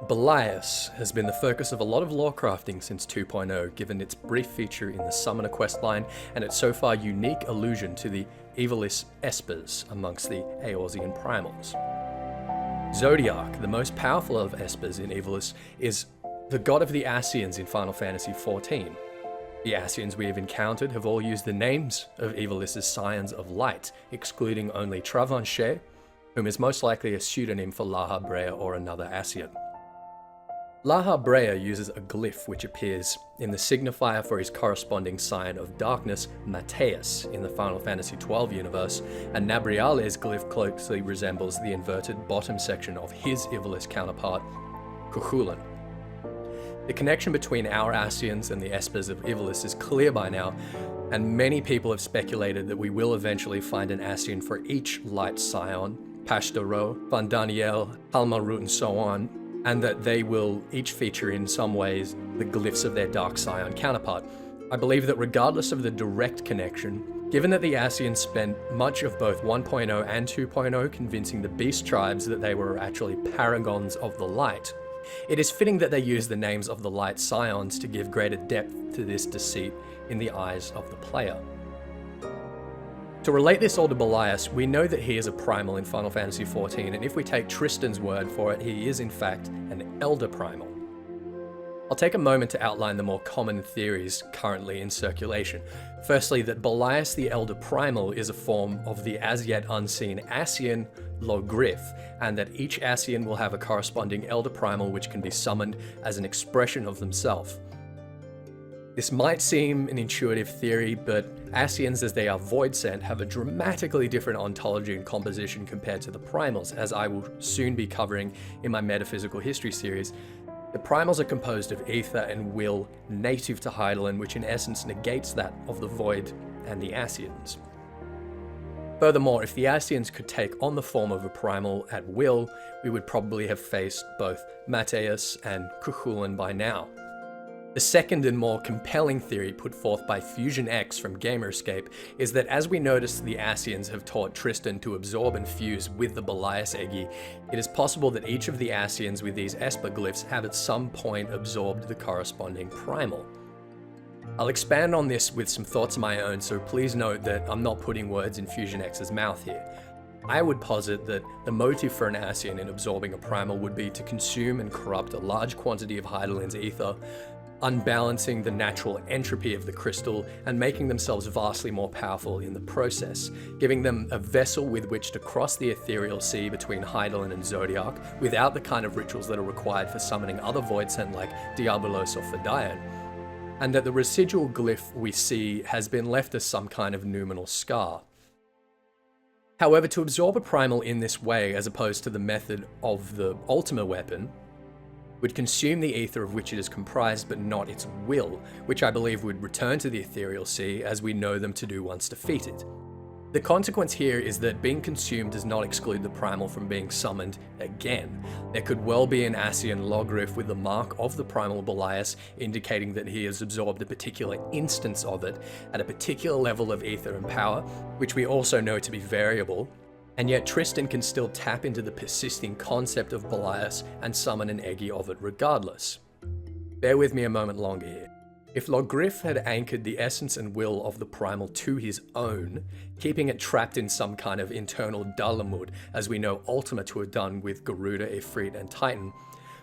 Belias has been the focus of a lot of lore crafting since 2.0, given its brief feature in the Summoner questline and its so far unique allusion to the Espers amongst the Eorzean primals. Zodiac, the most powerful of Espers in Ivalice, is the god of the Ascians in Final Fantasy XIV. The Ascians we have encountered have all used the names of Ivalice's Scions of Light, excluding only Travanchet, whom is most likely a pseudonym for Laha Brea or another Ascian. Laha Brea uses a glyph which appears in the signifier for his corresponding Scion of Darkness, Mateus, in the Final Fantasy XII universe, and Nabriale's glyph closely resembles the inverted bottom section of his Ivalice counterpart, Cuchulainn. The connection between our Ascians and the Espers of Ivalice is clear by now, and many people have speculated that we will eventually find an Ascian for each Light Scion, Pashtaro, Van Daniel, Halmarut and so on, and that they will each feature in some ways the glyphs of their Dark Scion counterpart. I believe that regardless of the direct connection, given that the Ascians spent much of both 1.0 and 2.0 convincing the Beast tribes that they were actually paragons of the light, it is fitting that they use the names of the Light Scions to give greater depth to this deceit in the eyes of the player. To relate this all to Belias, we know that he is a primal in Final Fantasy XIV, and if we take Tristan's word for it, he is in fact an Elder Primal. I'll take a moment to outline the more common theories currently in circulation. Firstly, that Belias the Elder Primal is a form of the as yet unseen Ascian Logryph, and that each Ascian will have a corresponding Elder Primal which can be summoned as an expression of themselves. This might seem an intuitive theory, but Ascians, as they are void sent, have a dramatically different ontology and composition compared to the primals, as I will soon be covering in my Metaphysical History series. The primals are composed of ether and will native to Hydaelyn, which in essence negates that of the void and the Ascians. Furthermore, if the Ascians could take on the form of a primal at will, we would probably have faced both Mateus and Cuchulainn by now. The second and more compelling theory put forth by Fusion X from Gamerscape is that as we notice the Ascians have taught Tristan to absorb and fuse with the Belias Eggy, it is possible that each of the Ascians with these Esper glyphs have at some point absorbed the corresponding primal. I'll expand on this with some thoughts of my own, so please note that I'm not putting words in Fusion X's mouth here. I would posit that the motive for an Ascian in absorbing a primal would be to consume and corrupt a large quantity of Hydaelyn's ether, unbalancing the natural entropy of the crystal and making themselves vastly more powerful in the process, giving them a vessel with which to cross the ethereal sea between Hydaelyn and Zodiac without the kind of rituals that are required for summoning other void sent like Diabolos or Fedaion, and that the residual glyph we see has been left as some kind of numinal scar. However, to absorb a primal in this way, as opposed to the method of the Ultima weapon, would consume the ether of which it is comprised but not its will, which I believe would return to the ethereal sea as we know them to do once defeated. The consequence here is that being consumed does not exclude the primal from being summoned again. There could well be an Ascian Logryph with the mark of the primal Belias indicating that he has absorbed a particular instance of it at a particular level of ether and power, which we also know to be variable, and yet Tristan can still tap into the persisting concept of Belias and summon an Eggy of it regardless. Bear with me a moment longer here. If Logryph had anchored the essence and will of the primal to his own, keeping it trapped in some kind of internal Dalamud, as we know Ultima to have done with Garuda, Ifrit, and Titan,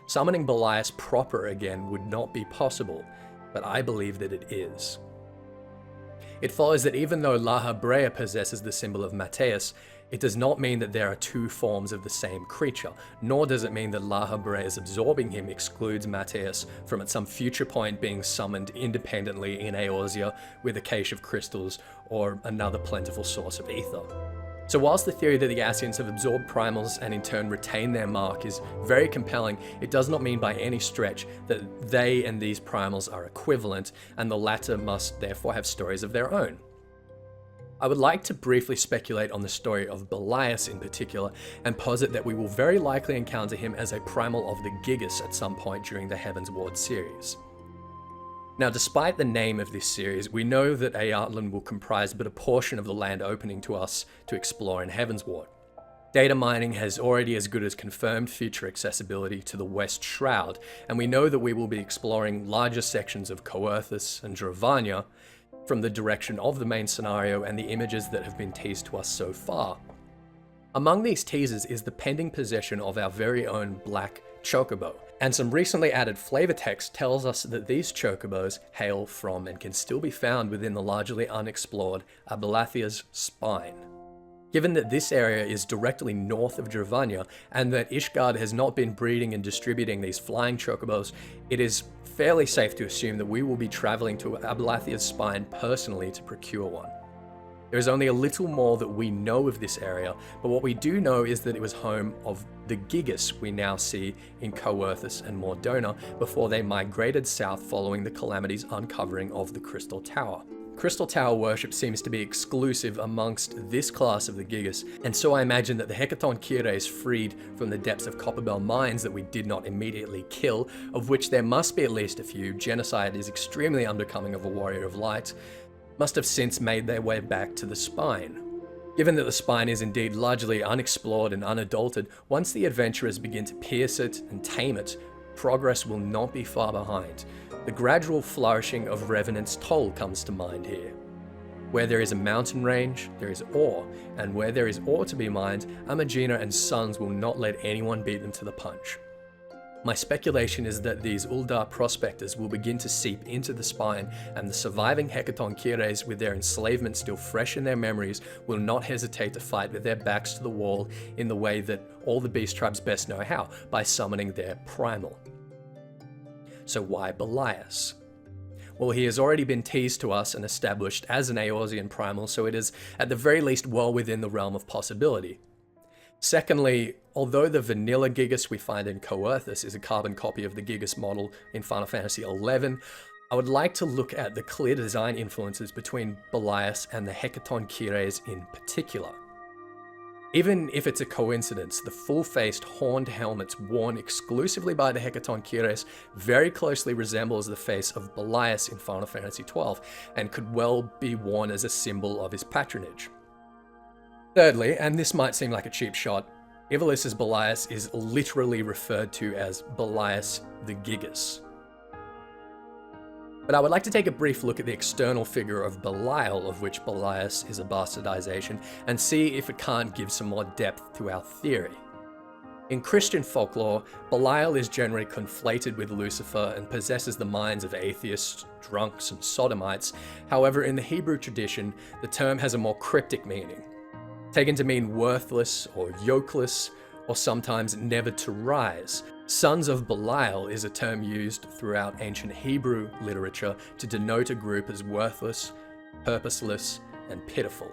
summoning Belias proper again would not be possible, but I believe that it is. It follows that even though Laha Brea possesses the symbol of Mateus, it does not mean that there are two forms of the same creature, nor does it mean that Laha Brea's absorbing him excludes Mateus from at some future point being summoned independently in Eorzea with a cache of crystals or another plentiful source of ether. So whilst the theory that the Ascians have absorbed primals and in turn retain their mark is very compelling, it does not mean by any stretch that they and these primals are equivalent, and the latter must therefore have stories of their own. I would like to briefly speculate on the story of Belias in particular, and posit that we will very likely encounter him as a primal of the Gigas at some point during the Heavensward series. Now, despite the name of this series, we know that Ayatlan will comprise but a portion of the land opening to us to explore in Heavensward. Data mining has already as good as confirmed future accessibility to the West Shroud, and we know that we will be exploring larger sections of Coerthas and Drovania from the direction of the main scenario and the images that have been teased to us so far. Among these teasers is the pending possession of our very own black chocobo, and some recently added flavor text tells us that these chocobos hail from and can still be found within the largely unexplored Abelathia's spine. Given that this area is directly north of Drovania and that Ishgard has not been breeding and distributing these flying chocobos, it is fairly safe to assume that we will be traveling to Abelathia's spine personally to procure one. There is only a little more that we know of this area, but what we do know is that it was home of the Gigas we now see in Coerthas and Mordona before they migrated south following the Calamity's uncovering of the Crystal Tower. Crystal Tower worship seems to be exclusive amongst this class of the Gigas, and so I imagine that the Hecaton Kyres freed from the depths of Copperbell mines that we did not immediately kill, of which there must be at least a few, genocide is extremely unbecoming of a warrior of light, must have since made their way back to the spine. Given that the spine is indeed largely unexplored and unadulterated, once the adventurers begin to pierce it and tame it, progress will not be far behind. The gradual flourishing of Revenant's Toll comes to mind here. Where there is a mountain range, there is ore, and where there is ore to be mined, Amagina and Sons will not let anyone beat them to the punch. My speculation is that these Ul'dah prospectors will begin to seep into the spine, and the surviving Hecaton Kyres, with their enslavement still fresh in their memories, will not hesitate to fight with their backs to the wall in the way that all the beast tribes best know how, by summoning their primal. So why Belias? Well, he has already been teased to us and established as an Eorzean primal, so it is at the very least well within the realm of possibility. Secondly, although the vanilla Gigas we find in Coerthas is a carbon copy of the Gigas model in Final Fantasy XI, I would like to look at the clear design influences between Belias and the Hecaton Kyres in particular. Even if it's a coincidence, the full-faced horned helmets worn exclusively by the Hecaton Kyres very closely resembles the face of Belias in Final Fantasy XII, and could well be worn as a symbol of his patronage. Thirdly, and this might seem like a cheap shot, Ivalis's Belias is literally referred to as Belias the Gigas. But I would like to take a brief look at the external figure of Belial, of which Belias is a bastardization, and see if it can't give some more depth to our theory. In Christian folklore, Belial is generally conflated with Lucifer and possesses the minds of atheists, drunks, and sodomites. However, in the Hebrew tradition, the term has a more cryptic meaning, taken to mean worthless or yokeless, or sometimes never to rise. Sons of Belial is a term used throughout ancient Hebrew literature to denote a group as worthless, purposeless, and pitiful.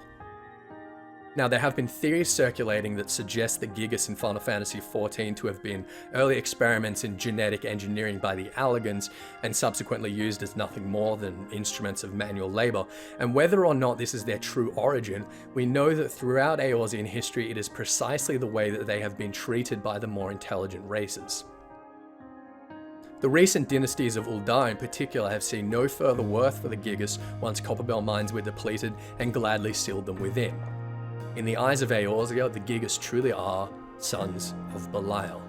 Now, there have been theories circulating that suggest the Gigas in Final Fantasy XIV to have been early experiments in genetic engineering by the Allagans, and subsequently used as nothing more than instruments of manual labor. And whether or not this is their true origin, we know that throughout Eorzean history it is precisely the way that they have been treated by the more intelligent races. The recent dynasties of Ul'dah in particular have seen no further worth for the Gigas once Copperbell mines were depleted, and gladly sealed them within. In the eyes of Eorzea, the Gigas truly are sons of Belial.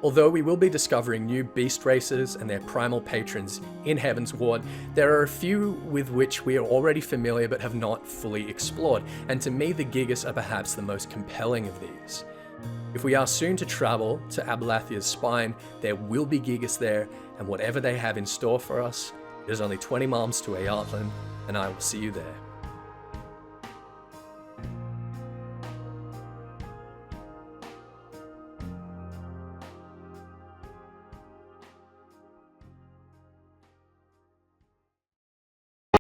Although we will be discovering new beast races and their primal patrons in Heavensward, there are a few with which we are already familiar but have not fully explored, and to me the Gigas are perhaps the most compelling of these. If we are soon to travel to Abelathia's spine, there will be Gigas there, and whatever they have in store for us, there's only 20 Malms to Ayatlan, and I will see you there.